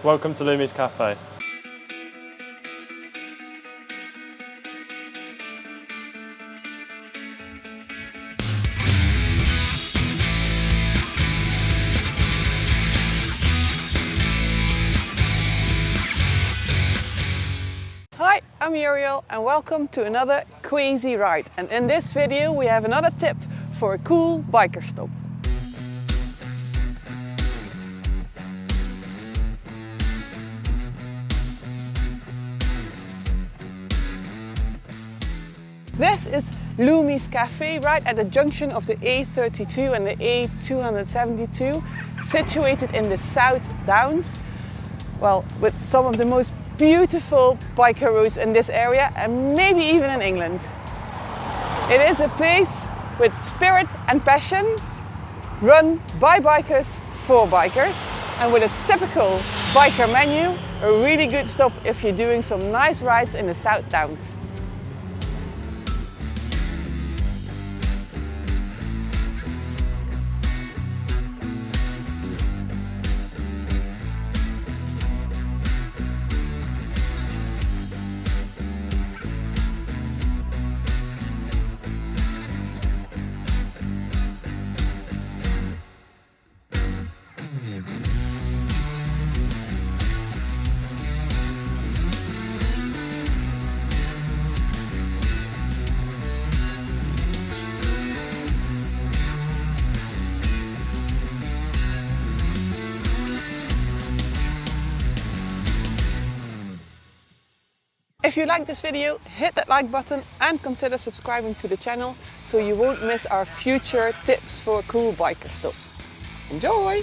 Welcome to Loomies Cafe. Hi, I'm Muriel and welcome to another Quazy Ride. And in this video we have another tip for a cool biker stop. This is Loomies Cafe right at the junction of the A32 and the A272, situated in the South Downs. Well, with some of the most beautiful biker routes in this area and maybe even in England. It is a place with spirit and passion, run by bikers for bikers, and with a typical biker menu, a really good stop if you're doing some nice rides in the South Downs. If you like this video, hit that like button and consider subscribing to the channel so you won't miss our future tips for cool biker stops. Enjoy!